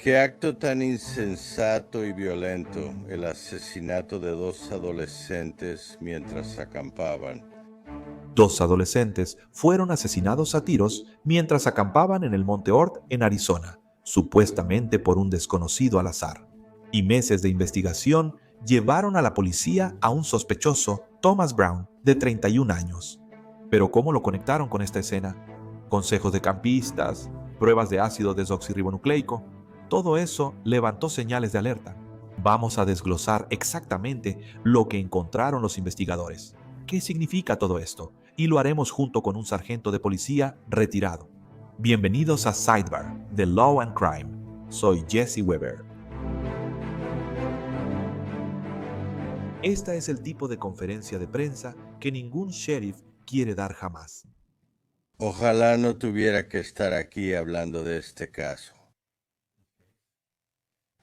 Qué acto tan insensato y violento, el asesinato de dos adolescentes mientras acampaban. Dos adolescentes fueron asesinados a tiros mientras acampaban en el Monte Ord en Arizona, supuestamente por un desconocido al azar. Y meses de investigación llevaron a la policía a un sospechoso, Thomas Brown, de 31 años. Pero ¿cómo lo conectaron con esta escena? Consejos de campistas, pruebas de ácido desoxirribonucleico, todo eso levantó señales de alerta. Vamos a desglosar exactamente lo que encontraron los investigadores. ¿Qué significa todo esto? Y lo haremos junto con un sargento de policía retirado. Bienvenidos a Sidebar, de Law and Crime. Soy Jesse Weber. Esta es el tipo de conferencia de prensa que ningún sheriff quiere dar jamás. Ojalá no tuviera que estar aquí hablando de este caso.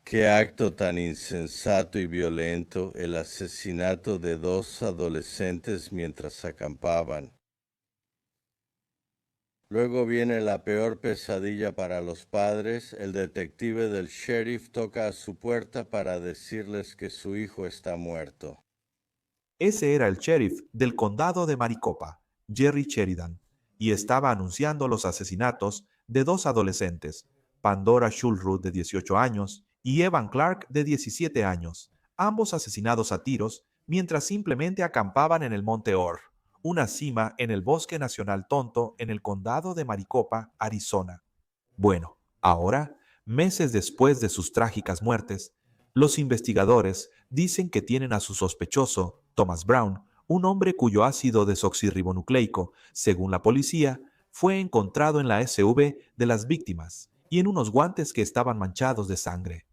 Qué acto tan insensato y violento, el asesinato de dos adolescentes mientras acampaban. Luego viene la peor pesadilla para los padres. El detective del sheriff toca a su puerta para decirles que su hijo está muerto. Ese era el sheriff del condado de Maricopa, Jerry Sheridan, y estaba anunciando los asesinatos de dos adolescentes, Pandora Schulrud de 18 años y Evan Clark de 17 años, ambos asesinados a tiros mientras simplemente acampaban en el Monte Orr, una cima en el Bosque Nacional Tonto en el condado de Maricopa, Arizona. Bueno, ahora, meses después de sus trágicas muertes, los investigadores dicen que tienen a su sospechoso, Thomas Brown, un hombre cuyo ácido desoxirribonucleico, según la policía, fue encontrado en la SUV de las víctimas y en unos guantes que estaban manchados de sangre.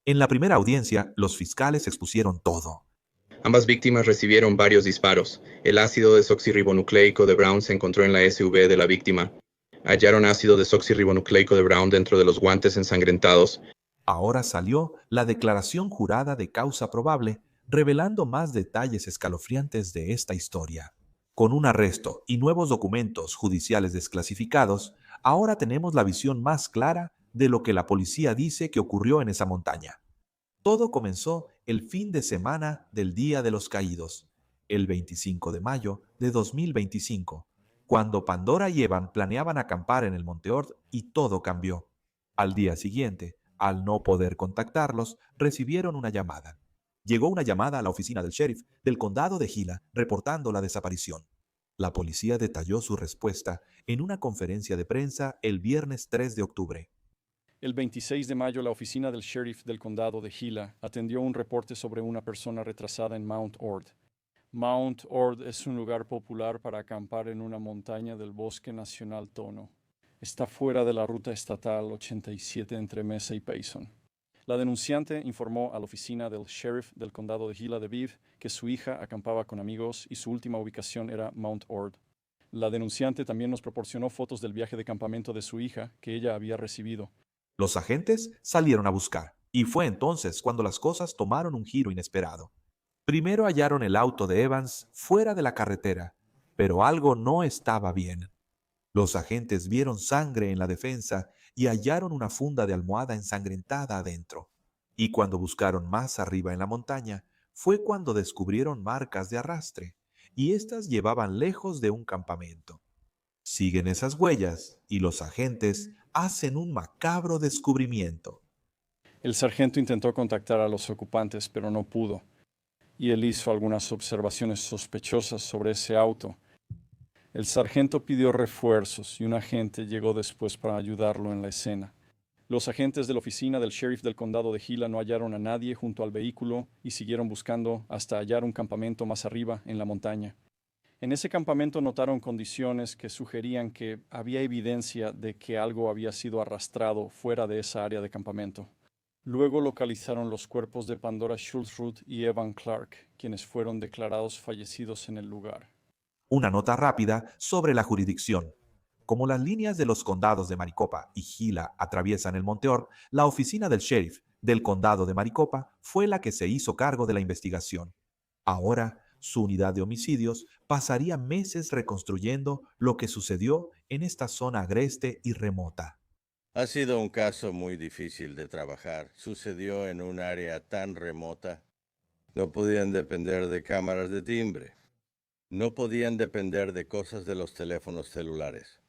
En la primera audiencia, los fiscales expusieron todo. Ambas víctimas recibieron varios disparos. El ácido desoxirribonucleico de Brown se encontró en la SUV de la víctima. Hallaron ácido desoxirribonucleico de Brown dentro de los guantes ensangrentados. Ahora salió la declaración jurada de causa probable, revelando más detalles escalofriantes de esta historia. Con un arresto y nuevos documentos judiciales desclasificados, ahora tenemos la visión más clara de lo que la policía dice que ocurrió en esa montaña. Todo comenzó el fin de semana del Día de los Caídos, el 25 de mayo de 2025, cuando Pandora y Evan planeaban acampar en el Monte Ord y todo cambió. Al día siguiente, al no poder contactarlos, recibieron una llamada. Llegó una llamada a la oficina del sheriff del condado de Gila reportando la desaparición. La policía detalló su respuesta en una conferencia de prensa el viernes 3 de octubre. El 26 de mayo, la oficina del sheriff del condado de Gila atendió un reporte sobre una persona retrasada en Mount Ord. Mount Ord es un lugar popular para acampar en una montaña del Bosque Nacional Tono. Está fuera de la ruta estatal 87 entre Mesa y Payson. La denunciante informó a la oficina del sheriff del condado de Gila de Viv que su hija acampaba con amigos y su última ubicación era Mount Ord. La denunciante también nos proporcionó fotos del viaje de campamento de su hija que ella había recibido. Los agentes salieron a buscar, y fue entonces cuando las cosas tomaron un giro inesperado. Primero hallaron el auto de Evans fuera de la carretera, pero algo no estaba bien. Los agentes vieron sangre en la defensa y hallaron una funda de almohada ensangrentada adentro. Y cuando buscaron más arriba en la montaña, fue cuando descubrieron marcas de arrastre, y éstas llevaban lejos de un campamento. Siguen esas huellas y los agentes hacen un macabro descubrimiento. El sargento intentó contactar a los ocupantes, pero no pudo, y él hizo algunas observaciones sospechosas sobre ese auto. El sargento pidió refuerzos y un agente llegó después para ayudarlo en la escena. Los agentes de la oficina del sheriff del condado de Gila no hallaron a nadie junto al vehículo y siguieron buscando hasta hallar un campamento más arriba en la montaña. En ese campamento notaron condiciones que sugerían que había evidencia de que algo había sido arrastrado fuera de esa área de campamento. Luego localizaron los cuerpos de Pandora Schulzrud y Evan Clark, quienes fueron declarados fallecidos en el lugar. Una nota rápida sobre la jurisdicción. Como las líneas de los condados de Maricopa y Gila atraviesan el Monte Orr, la oficina del sheriff del condado de Maricopa fue la que se hizo cargo de la investigación. Ahora, su unidad de homicidios pasaría meses reconstruyendo lo que sucedió en esta zona agreste y remota. Ha sido un caso muy difícil de trabajar. Sucedió en un área tan remota. No podían depender de cámaras de timbre. No podían depender de cosas de los teléfonos celulares.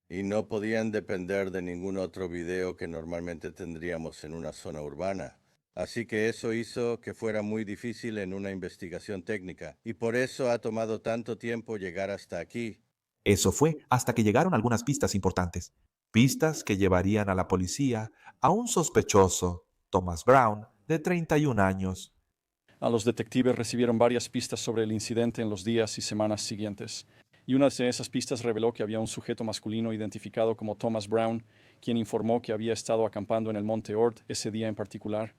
Y no podían depender de ningún otro video que normalmente tendríamos en una zona urbana. Así que eso hizo que fuera muy difícil en una investigación técnica. Y por eso ha tomado tanto tiempo llegar hasta aquí. Eso fue hasta que llegaron algunas pistas importantes. Pistas que llevarían a la policía a un sospechoso, Thomas Brown, de 31 años. A los detectives recibieron varias pistas sobre el incidente en los días y semanas siguientes, y una de esas pistas reveló que había un sujeto masculino identificado como Thomas Brown, quien informó que había estado acampando en el Monte Ord ese día en particular.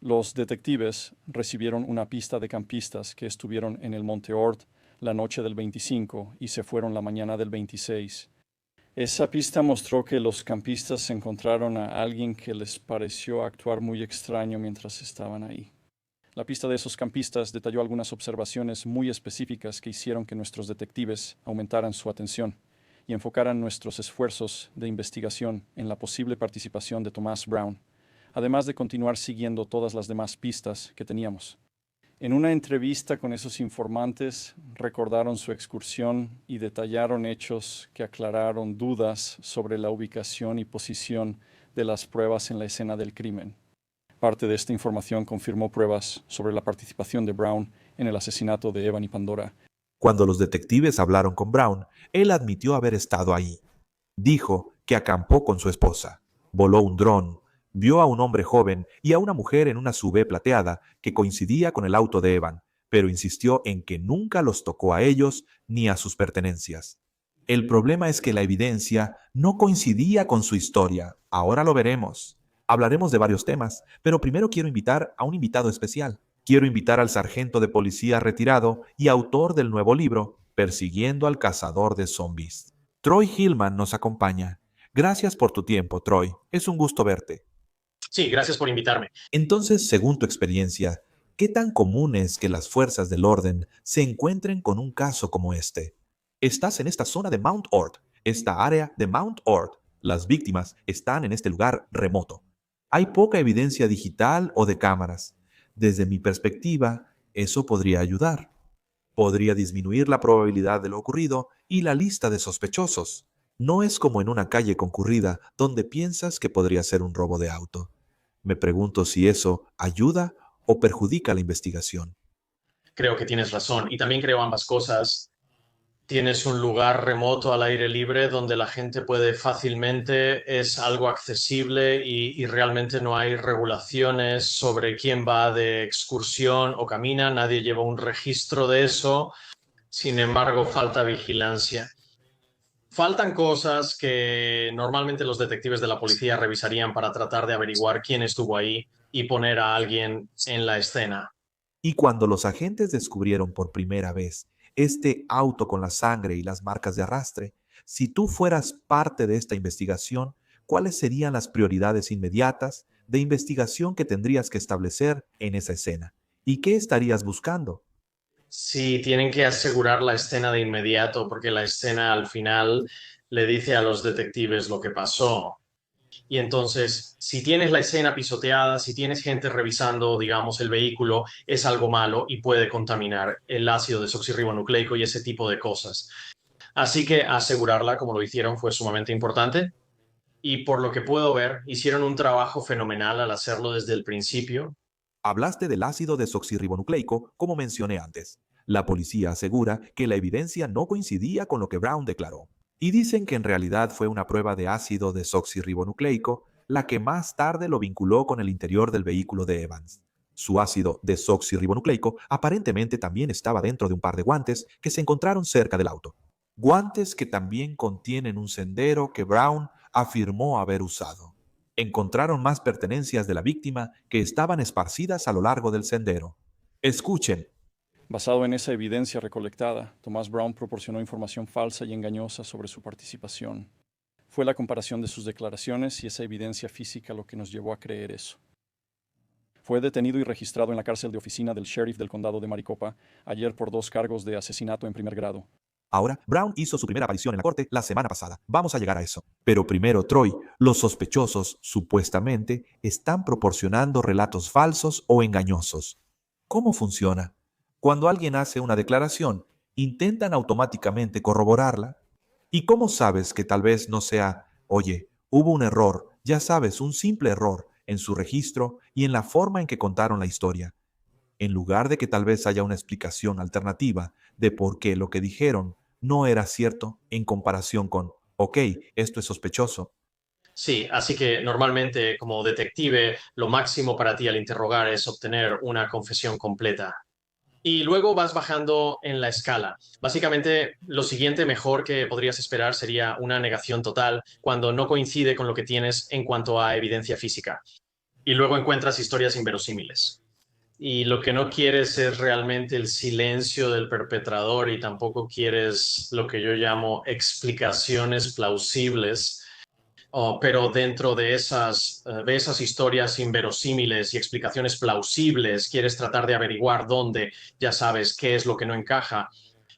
Los detectives recibieron una pista de campistas que estuvieron en el Monte Ord la noche del 25 y se fueron la mañana del 26. Esa pista mostró que los campistas encontraron a alguien que les pareció actuar muy extraño mientras estaban ahí. La pista de esos campistas detalló algunas observaciones muy específicas que hicieron que nuestros detectives aumentaran su atención y enfocaran nuestros esfuerzos de investigación en la posible participación de Thomas Brown, además de continuar siguiendo todas las demás pistas que teníamos. En una entrevista con esos informantes, recordaron su excursión y detallaron hechos que aclararon dudas sobre la ubicación y posición de las pruebas en la escena del crimen. Parte de esta información confirmó pruebas sobre la participación de Brown en el asesinato de Evan y Pandora. Cuando los detectives hablaron con Brown, él admitió haber estado ahí. Dijo que acampó con su esposa, voló un dron, vio a un hombre joven y a una mujer en una SUV plateada que coincidía con el auto de Evan, pero insistió en que nunca los tocó a ellos ni a sus pertenencias. El problema es que la evidencia no coincidía con su historia. Ahora lo veremos. Hablaremos de varios temas, pero primero quiero invitar a un invitado especial. Quiero invitar al sargento de policía retirado y autor del nuevo libro, Persiguiendo al cazador de zombies. Troy Hillman nos acompaña. Gracias por tu tiempo, Troy. Es un gusto verte. Sí, gracias por invitarme. Entonces, según tu experiencia, ¿qué tan común es que las fuerzas del orden se encuentren con un caso como este? Estás en esta zona de Mount Ord, esta área de Mount Ord. Las víctimas están en este lugar remoto. Hay poca evidencia digital o de cámaras. Desde mi perspectiva, eso podría ayudar. Podría disminuir la probabilidad de lo ocurrido y la lista de sospechosos. No es como en una calle concurrida donde piensas que podría ser un robo de auto. Me pregunto si eso ayuda o perjudica la investigación. Creo que tienes razón. Y también creo ambas cosas. Tienes un lugar remoto al aire libre donde la gente puede fácilmente, es algo accesible y realmente no hay regulaciones sobre quién va de excursión o camina. Nadie lleva un registro de eso. Sin embargo, falta vigilancia. Faltan cosas que normalmente los detectives de la policía revisarían para tratar de averiguar quién estuvo ahí y poner a alguien en la escena. Y cuando los agentes descubrieron por primera vez este auto con la sangre y las marcas de arrastre, si tú fueras parte de esta investigación, ¿cuáles serían las prioridades inmediatas de investigación que tendrías que establecer en esa escena? ¿Y qué estarías buscando? Sí, tienen que asegurar la escena de inmediato porque la escena al final le dice a los detectives lo que pasó. Y entonces, si tienes la escena pisoteada, si tienes gente revisando, digamos, el vehículo, es algo malo y puede contaminar el ácido desoxirribonucleico y ese tipo de cosas. Así que asegurarla, como lo hicieron, fue sumamente importante. Y por lo que puedo ver, hicieron un trabajo fenomenal al hacerlo desde el principio. Hablaste del ácido desoxirribonucleico, como mencioné antes. La policía asegura que la evidencia no coincidía con lo que Brown declaró. Y dicen que en realidad fue una prueba de ácido desoxirribonucleico la que más tarde lo vinculó con el interior del vehículo de Evans. Su ácido desoxirribonucleico aparentemente también estaba dentro de un par de guantes que se encontraron cerca del auto. Guantes que también contienen un sendero que Brown afirmó haber usado. Encontraron más pertenencias de la víctima que estaban esparcidas a lo largo del sendero. Escuchen. Basado en esa evidencia recolectada, Thomas Brown proporcionó información falsa y engañosa sobre su participación. Fue la comparación de sus declaraciones y esa evidencia física lo que nos llevó a creer eso. Fue detenido y registrado en la cárcel de oficina del sheriff del condado de Maricopa ayer por 2 cargos de asesinato en primer grado. Ahora, Brown hizo su primera aparición en la corte la semana pasada. Vamos a llegar a eso. Pero primero, Troy, los sospechosos, supuestamente, están proporcionando relatos falsos o engañosos. ¿Cómo funciona? Cuando alguien hace una declaración, intentan automáticamente corroborarla. ¿Y cómo sabes que tal vez no sea, oye, hubo un error, ya sabes, un simple error en su registro y en la forma en que contaron la historia? En lugar de que tal vez haya una explicación alternativa de por qué lo que dijeron no era cierto en comparación con, ok, esto es sospechoso. Sí, así que normalmente como detective, lo máximo para ti al interrogar es obtener una confesión completa. Y luego vas bajando en la escala. Básicamente, lo siguiente mejor que podrías esperar sería una negación total cuando no coincide con lo que tienes en cuanto a evidencia física. Y luego encuentras historias inverosímiles. Y lo que no quieres es realmente el silencio del perpetrador y tampoco quieres lo que yo llamo explicaciones plausibles. Pero dentro de esas historias inverosímiles y explicaciones plausibles, quieres tratar de averiguar dónde, ya sabes qué es lo que no encaja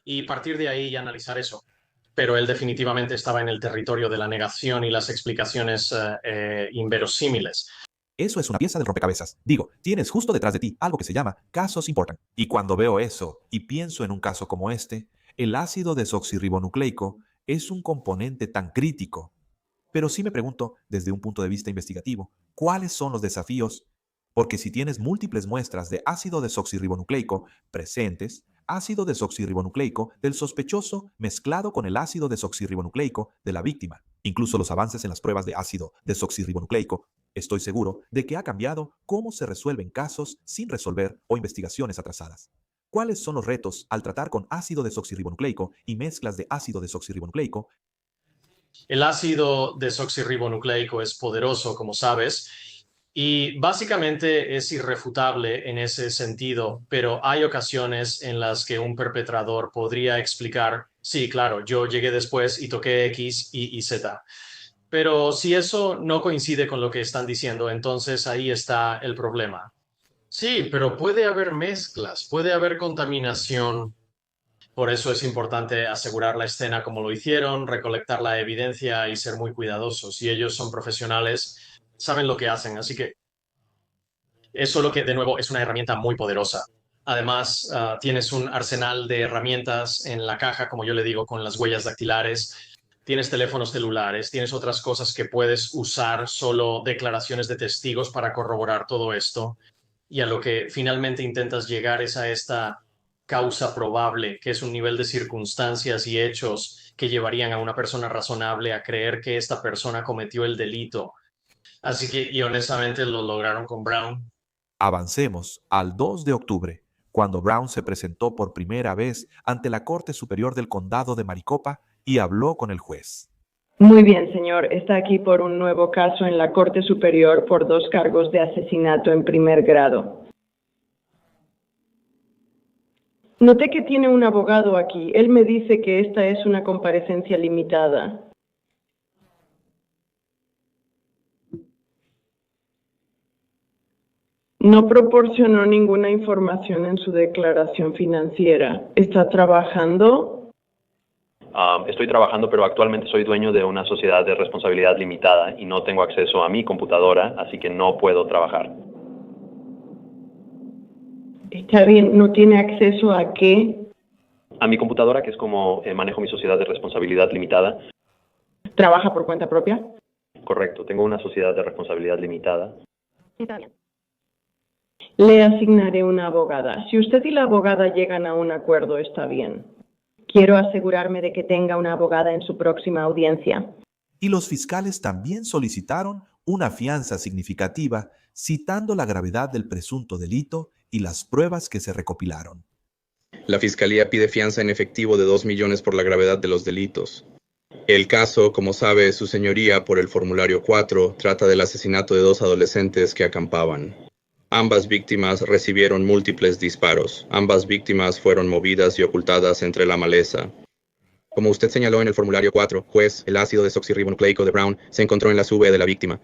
y partir de ahí y analizar eso. Pero él definitivamente estaba en el territorio de la negación y las explicaciones inverosímiles. Eso es una pieza del rompecabezas. Digo, tienes justo detrás de ti algo que se llama casos important. Y cuando veo eso y pienso en un caso como este, el ácido desoxirribonucleico es un componente tan crítico. Pero sí me pregunto, desde un punto de vista investigativo, ¿cuáles son los desafíos? Porque si tienes múltiples muestras de ácido desoxirribonucleico presentes, ácido desoxirribonucleico del sospechoso mezclado con el ácido desoxirribonucleico de la víctima, incluso los avances en las pruebas de ácido desoxirribonucleico, estoy seguro de que ha cambiado cómo se resuelven casos sin resolver o investigaciones atrasadas. ¿Cuáles son los retos al tratar con ácido desoxirribonucleico y mezclas de ácido desoxirribonucleico? El ácido desoxirribonucleico es poderoso, como sabes, y básicamente es irrefutable en ese sentido, pero hay ocasiones en las que un perpetrador podría explicar, sí, claro, yo llegué después y toqué X y Z. Pero si eso no coincide con lo que están diciendo, entonces ahí está el problema. Sí, pero puede haber mezclas, puede haber contaminación. Por eso es importante asegurar la escena como lo hicieron, recolectar la evidencia y ser muy cuidadosos. Y ellos son profesionales, saben lo que hacen. Así que eso lo que de nuevo es una herramienta muy poderosa. Además, tienes un arsenal de herramientas en la caja, como yo le digo, con las huellas dactilares. Tienes teléfonos celulares, tienes otras cosas que puedes usar, solo declaraciones de testigos para corroborar todo esto. Y a lo que finalmente intentas llegar es a esta causa probable, que es un nivel de circunstancias y hechos que llevarían a una persona razonable a creer que esta persona cometió el delito. Así que, y honestamente lo lograron con Brown. Avancemos al 2 de octubre, cuando Brown se presentó por primera vez ante la Corte Superior del Condado de Maricopa y habló con el juez. Muy bien, señor. Está aquí por un nuevo caso en la Corte Superior por 2 cargos de asesinato en primer grado. Noté que tiene un abogado aquí. Él me dice que esta es una comparecencia limitada. No proporcionó ninguna información en su declaración financiera. ¿Está trabajando? Estoy trabajando, pero actualmente soy dueño de una sociedad de responsabilidad limitada y no tengo acceso a mi computadora, así que no puedo trabajar. Está bien, ¿no tiene acceso a qué? A mi computadora, que es como manejo mi sociedad de responsabilidad limitada. ¿Trabaja por cuenta propia? Correcto, tengo una sociedad de responsabilidad limitada. Está bien. Le asignaré una abogada. Si usted y la abogada llegan a un acuerdo, está bien. Quiero asegurarme de que tenga una abogada en su próxima audiencia. Y los fiscales también solicitaron una fianza significativa, citando la gravedad del presunto delito y las pruebas que se recopilaron. La Fiscalía pide fianza en efectivo de 2 millones por la gravedad de los delitos. El caso, como sabe su señoría por el formulario 4, trata del asesinato de 2 adolescentes que acampaban. Ambas víctimas recibieron múltiples disparos. Ambas víctimas fueron movidas y ocultadas entre la maleza. Como usted señaló en el formulario 4, juez, el ácido desoxirribonucleico de Brown se encontró en la SUV de la víctima.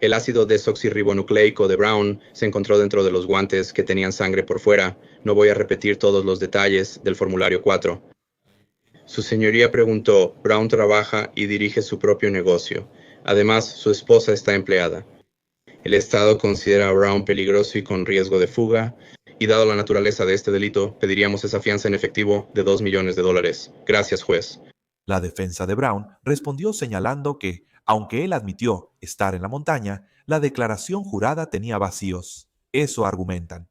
El ácido desoxirribonucleico de Brown se encontró dentro de los guantes que tenían sangre por fuera. No voy a repetir todos los detalles del formulario 4. Su señoría preguntó, Brown trabaja y dirige su propio negocio. Además, su esposa está empleada. El Estado considera a Brown peligroso y con riesgo de fuga, y dado la naturaleza de este delito, pediríamos esa fianza en efectivo de $2 millones. Gracias, juez. La defensa de Brown respondió señalando que, aunque él admitió estar en la montaña, la declaración jurada tenía vacíos. Eso argumentan.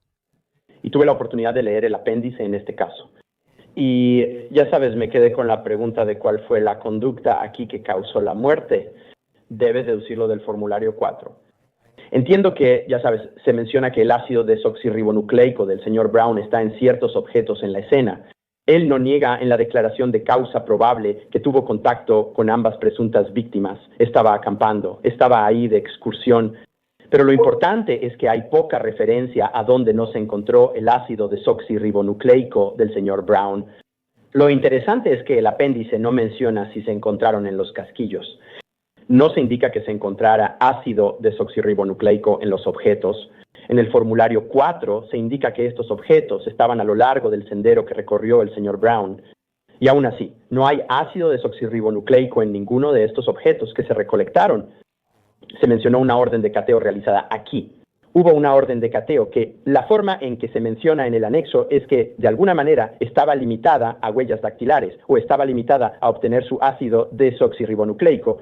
Y tuve la oportunidad de leer el apéndice en este caso. Y ya sabes, me quedé con la pregunta de cuál fue la conducta aquí que causó la muerte. Debes deducirlo del formulario 4. Entiendo que, ya sabes, se menciona que el ácido desoxirribonucleico del señor Brown está en ciertos objetos en la escena. Él no niega en la declaración de causa probable que tuvo contacto con ambas presuntas víctimas. Estaba acampando, estaba ahí de excursión. Pero lo importante es que hay poca referencia a dónde no se encontró el ácido desoxirribonucleico del señor Brown. Lo interesante es que el apéndice no menciona si se encontraron en los casquillos. No se indica que se encontrara ácido desoxirribonucleico en los objetos. En el formulario 4 se indica que estos objetos estaban a lo largo del sendero que recorrió el señor Brown. Y aún así, no hay ácido desoxirribonucleico en ninguno de estos objetos que se recolectaron. Se mencionó una orden de cateo realizada aquí. Hubo una orden de cateo que la forma en que se menciona en el anexo es que de alguna manera estaba limitada a huellas dactilares o estaba limitada a obtener su ácido desoxirribonucleico.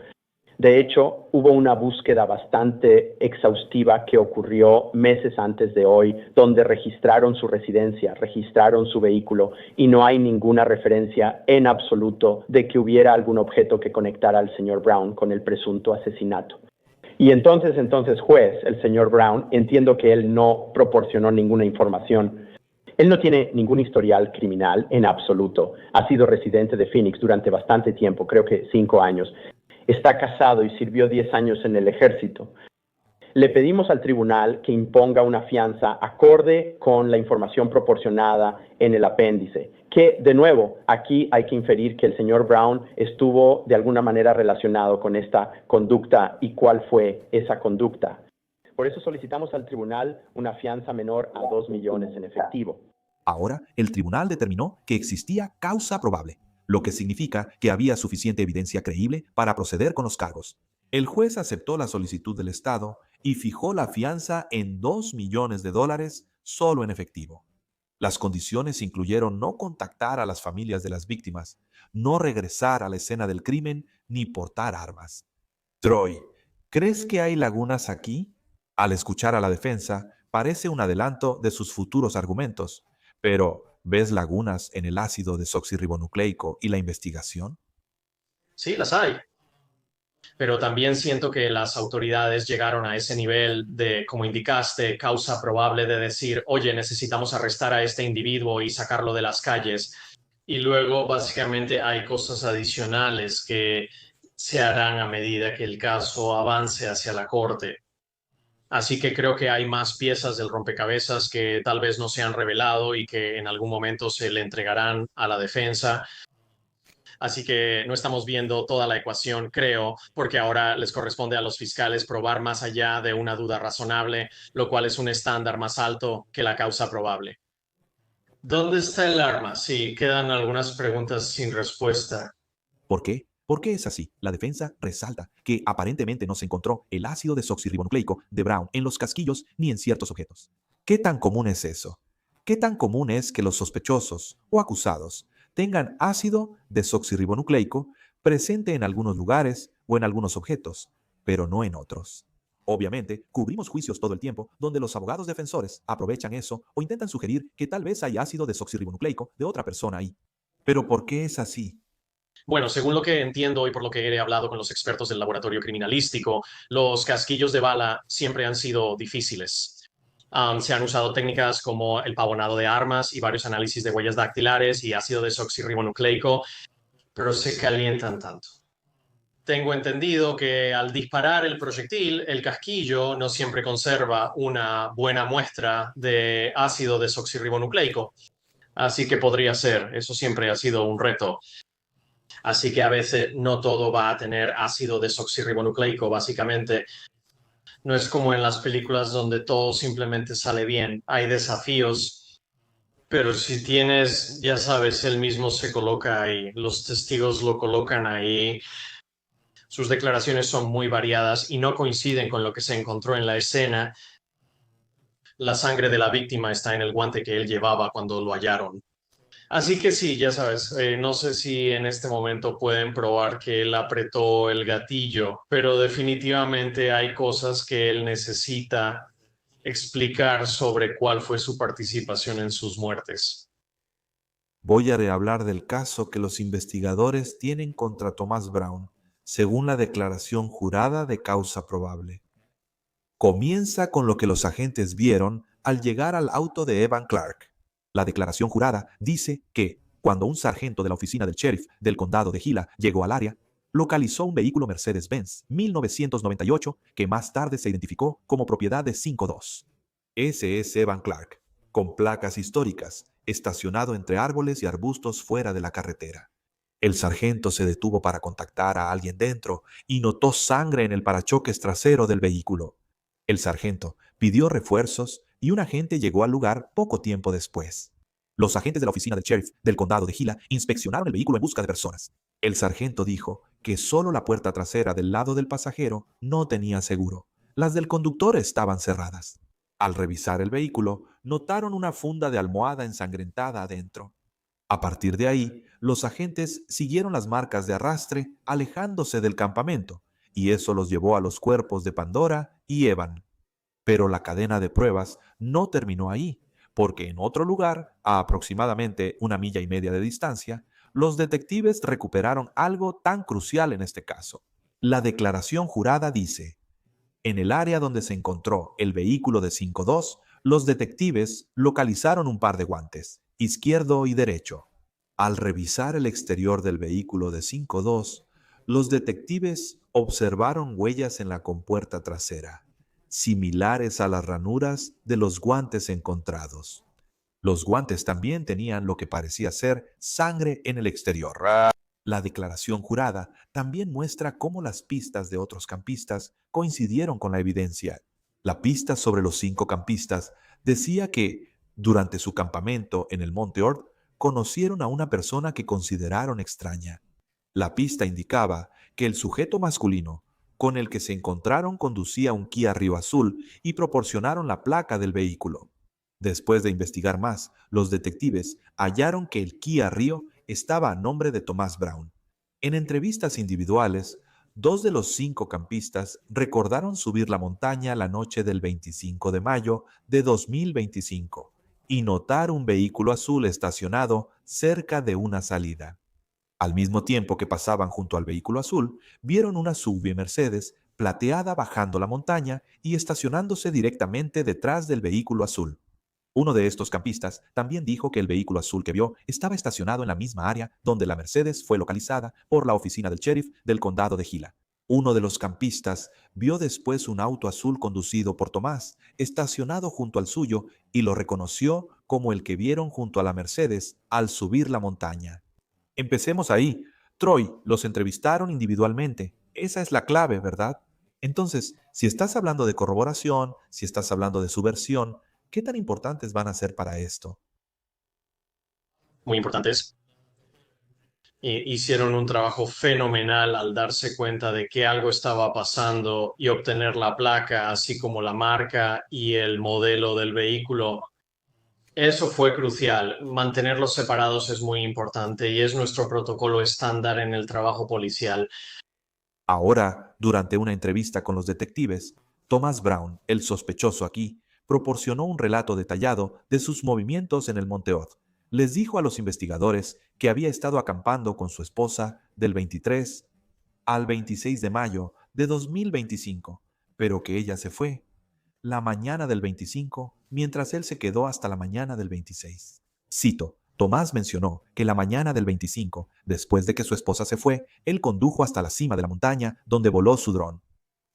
De hecho, hubo una búsqueda bastante exhaustiva que ocurrió meses antes de hoy, donde registraron su residencia, registraron su vehículo, y no hay ninguna referencia en absoluto de que hubiera algún objeto que conectara al señor Brown con el presunto asesinato. Y entonces, juez, el señor Brown, entiendo que él no proporcionó ninguna información. Él no tiene ningún historial criminal en absoluto. Ha sido residente de Phoenix durante bastante tiempo, creo que 5 años. Está casado y sirvió 10 años en el ejército. Le pedimos al tribunal que imponga una fianza acorde con la información proporcionada en el apéndice, que, de nuevo, aquí hay que inferir que el señor Brown estuvo de alguna manera relacionado con esta conducta y cuál fue esa conducta. Por eso solicitamos al tribunal una fianza menor a $2 millones en efectivo. Ahora, el tribunal determinó que existía causa probable, lo que significa que había suficiente evidencia creíble para proceder con los cargos. El juez aceptó la solicitud del Estado y fijó la fianza en $2 millones solo en efectivo. Las condiciones incluyeron no contactar a las familias de las víctimas, no regresar a la escena del crimen ni portar armas. Troy, ¿crees que hay lagunas aquí? Al escuchar a la defensa, parece un adelanto de sus futuros argumentos, pero ¿ves lagunas en el ácido desoxirribonucleico y la investigación? Sí, las hay. Pero también siento que las autoridades llegaron a ese nivel de, como indicaste, causa probable de decir, oye, necesitamos arrestar a este individuo y sacarlo de las calles. Y luego, básicamente, hay cosas adicionales que se harán a medida que el caso avance hacia la corte. Así que creo que hay más piezas del rompecabezas que tal vez no se han revelado y que en algún momento se le entregarán a la defensa. Así que no estamos viendo toda la ecuación, creo, porque ahora les corresponde a los fiscales probar más allá de una duda razonable, lo cual es un estándar más alto que la causa probable. ¿Dónde está el arma? Sí, quedan algunas preguntas sin respuesta. ¿Por qué? ¿Por qué es así? La defensa resalta que aparentemente no se encontró el ácido desoxirribonucleico de Brown en los casquillos ni en ciertos objetos. ¿Qué tan común es eso? ¿Qué tan común es que los sospechosos o acusados tengan ácido desoxirribonucleico presente en algunos lugares o en algunos objetos, pero no en otros? Obviamente, cubrimos juicios todo el tiempo donde los abogados defensores aprovechan eso o intentan sugerir que tal vez hay ácido desoxirribonucleico de otra persona ahí. ¿Pero por qué es así? Bueno, según lo que entiendo y por lo que he hablado con los expertos del laboratorio criminalístico, los casquillos de bala siempre han sido difíciles. Se han usado técnicas como el pavonado de armas y varios análisis de huellas dactilares y ácido desoxirribonucleico, pero se calientan tanto. Tengo entendido que al disparar el proyectil, el casquillo no siempre conserva una buena muestra de ácido desoxirribonucleico. Así que podría ser, eso siempre ha sido un reto. Así que a veces no todo va a tener ácido desoxirribonucleico, básicamente. No es como en las películas donde todo simplemente sale bien. Hay desafíos Pero si tienes, ya sabes, él mismo se coloca ahí, los testigos lo colocan ahí, sus declaraciones son muy variadas y no coinciden con lo que se encontró en la escena. La sangre de la víctima está en el guante que él llevaba cuando lo hallaron. Así que sí, ya sabes, no sé si en este momento pueden probar que él apretó el gatillo, pero definitivamente hay cosas que él necesita explicar sobre cuál fue su participación en sus muertes. Voy a rehablar del caso que los investigadores tienen contra Thomas Brown, según la declaración jurada de causa probable. Comienza con lo que los agentes vieron al llegar al auto de Evan Clark. La declaración jurada dice que, cuando un sargento de la oficina del sheriff del condado de Gila llegó al área, localizó un vehículo Mercedes-Benz 1998 que más tarde se identificó como propiedad de 5-2. Ese es Evan Clark, con placas históricas, estacionado entre árboles y arbustos fuera de la carretera. El sargento se detuvo para contactar a alguien dentro y notó sangre en el parachoques trasero del vehículo. El sargento pidió refuerzos y un agente llegó al lugar poco tiempo después. Los agentes de la oficina del sheriff del condado de Gila inspeccionaron el vehículo en busca de personas. El sargento dijo que solo la puerta trasera del lado del pasajero no tenía seguro. Las del conductor estaban cerradas. Al revisar el vehículo, notaron una funda de almohada ensangrentada adentro. A partir de ahí, los agentes siguieron las marcas de arrastre alejándose del campamento, y eso los llevó a los cuerpos de Pandora y Evan. Pero la cadena de pruebas no terminó ahí, porque en otro lugar, a aproximadamente 1,5 millas de distancia, los detectives recuperaron algo tan crucial en este caso. La declaración jurada dice: en el área donde se encontró el vehículo de 5-2, los detectives localizaron un par de guantes, izquierdo y derecho. Al revisar el exterior del vehículo de 5-2, los detectives observaron huellas en la compuerta trasera, similares a las ranuras de los guantes encontrados. Los guantes también tenían lo que parecía ser sangre en el exterior. La declaración jurada también muestra cómo las pistas de otros campistas coincidieron con la evidencia. La pista sobre los 5 campistas decía que, durante su campamento en el Monte Ord, conocieron a una persona que consideraron extraña. La pista indicaba que el sujeto masculino con el que se encontraron conducía un Kia Rio azul y proporcionaron la placa del vehículo. Después de investigar más, los detectives hallaron que el Kia Rio estaba a nombre de Thomas Brown. En entrevistas individuales, 2 de los 5 campistas recordaron subir la montaña la noche del 25 de mayo de 2025 y notar un vehículo azul estacionado cerca de una salida. Al mismo tiempo que pasaban junto al vehículo azul, vieron una SUV Mercedes plateada bajando la montaña y estacionándose directamente detrás del vehículo azul. Uno de estos campistas también dijo que el vehículo azul que vio estaba estacionado en la misma área donde la Mercedes fue localizada por la oficina del sheriff del condado de Gila. Uno de los campistas vio después un auto azul conducido por Tomás, estacionado junto al suyo, y lo reconoció como el que vieron junto a la Mercedes al subir la montaña. Empecemos ahí. Troy, los entrevistaron individualmente. Esa es la clave, ¿verdad? Entonces, si estás hablando de corroboración, si estás hablando de subversión, ¿qué tan importantes van a ser para esto? Muy importantes. Hicieron un trabajo fenomenal al darse cuenta de que algo estaba pasando y obtener la placa, así como la marca y el modelo del vehículo. Eso fue crucial. Mantenerlos separados es muy importante y es nuestro protocolo estándar en el trabajo policial. Ahora, durante una entrevista con los detectives, Thomas Brown, el sospechoso aquí, proporcionó un relato detallado de sus movimientos en el Monte Ord. Les dijo a los investigadores que había estado acampando con su esposa del 23 al 26 de mayo de 2025, pero que ella se fue la mañana del 25, mientras él se quedó hasta la mañana del 26. Cito: Tomás mencionó que la mañana del 25, después de que su esposa se fue, él condujo hasta la cima de la montaña, donde voló su dron.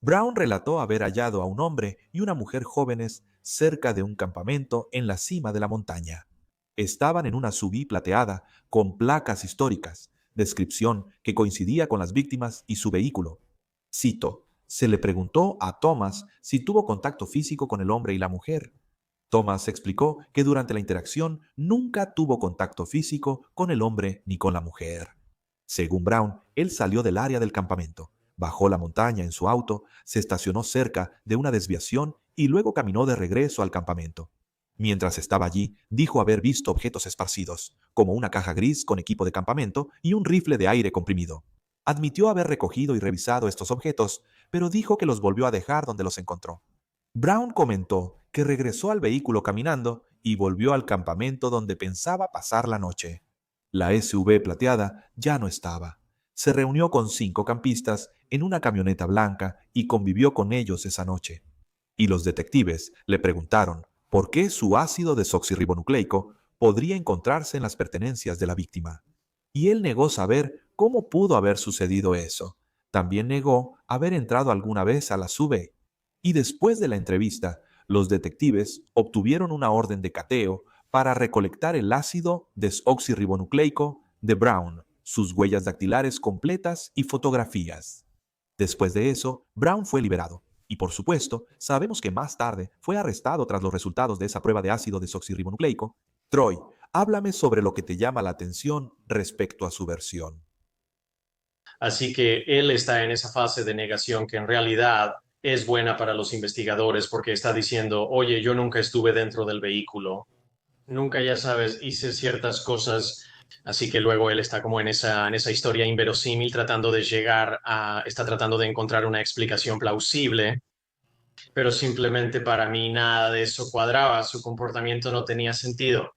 Brown relató haber hallado a un hombre y una mujer jóvenes cerca de un campamento en la cima de la montaña. Estaban en una SUV plateada con placas históricas, descripción que coincidía con las víctimas y su vehículo. Cito: se le preguntó a Thomas si tuvo contacto físico con el hombre y la mujer. Thomas explicó que durante la interacción nunca tuvo contacto físico con el hombre ni con la mujer. Según Brown, él salió del área del campamento, bajó la montaña en su auto, se estacionó cerca de una desviación y luego caminó de regreso al campamento. Mientras estaba allí, dijo haber visto objetos esparcidos, como una caja gris con equipo de campamento y un rifle de aire comprimido. Admitió haber recogido y revisado estos objetos, pero dijo que los volvió a dejar donde los encontró. Brown comentó que regresó al vehículo caminando y volvió al campamento donde pensaba pasar la noche. La SUV plateada ya no estaba. Se reunió con 5 campistas en una camioneta blanca y convivió con ellos esa noche. Y los detectives le preguntaron por qué su ácido desoxirribonucleico podría encontrarse en las pertenencias de la víctima. Y él negó saber cómo pudo haber sucedido eso. También negó haber entrado alguna vez a la SUV. Y después de la entrevista, los detectives obtuvieron una orden de cateo para recolectar el ácido desoxirribonucleico de Brown, sus huellas dactilares completas y fotografías. Después de eso, Brown fue liberado. Y por supuesto, sabemos que más tarde fue arrestado tras los resultados de esa prueba de ácido desoxirribonucleico. Troy, háblame sobre lo que te llama la atención respecto a su versión. Así que él está en esa fase de negación que en realidad es buena para los investigadores porque está diciendo, oye, yo nunca estuve dentro del vehículo, nunca, ya sabes, hice ciertas cosas. Así que luego él está como en esa historia inverosímil tratando de está tratando de encontrar una explicación plausible, pero simplemente para mí nada de eso cuadraba, su comportamiento no tenía sentido.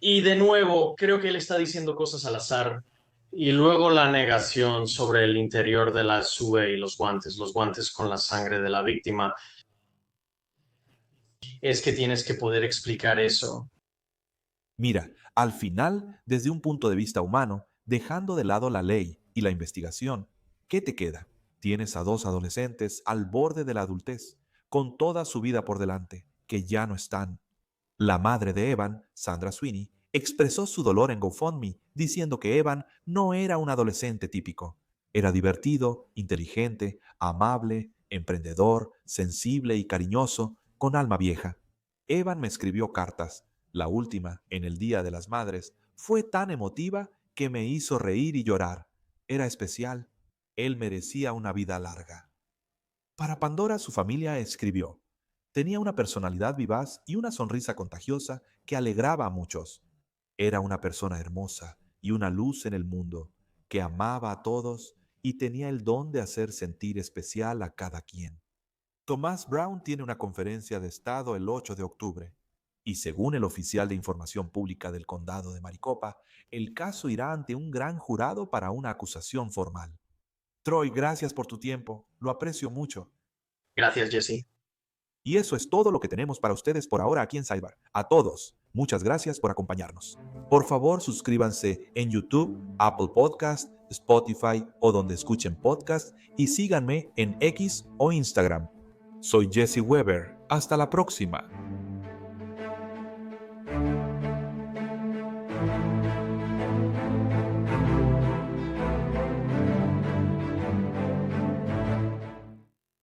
Y de nuevo, creo que él está diciendo cosas al azar. Y luego la negación sobre el interior de la SUV y los guantes con la sangre de la víctima. Es que tienes que poder explicar eso. Mira, al final, desde un punto de vista humano, dejando de lado la ley y la investigación, ¿qué te queda? Tienes a 2 adolescentes al borde de la adultez, con toda su vida por delante, que ya no están. La madre de Evan, Sandra Sweeney, expresó su dolor en GoFundMe, diciendo que Evan no era un adolescente típico. Era divertido, inteligente, amable, emprendedor, sensible y cariñoso, con alma vieja. Evan me escribió cartas. La última, en el Día de las Madres, fue tan emotiva que me hizo reír y llorar. Era especial. Él merecía una vida larga. Para Pandora, su familia escribió: tenía una personalidad vivaz y una sonrisa contagiosa que alegraba a muchos. Era una persona hermosa y una luz en el mundo, que amaba a todos y tenía el don de hacer sentir especial a cada quien. Thomas Brown tiene una conferencia de Estado el 8 de octubre. Y según el oficial de información pública del condado de Maricopa, el caso irá ante un gran jurado para una acusación formal. Troy, gracias por tu tiempo. Lo aprecio mucho. Gracias, Jesse. Y eso es todo lo que tenemos para ustedes por ahora aquí en Sidebar. A todos, muchas gracias por acompañarnos. Por favor, suscríbanse en YouTube, Apple Podcast, Spotify o donde escuchen podcast y síganme en X o Instagram. Soy Jesse Weber. Hasta la próxima.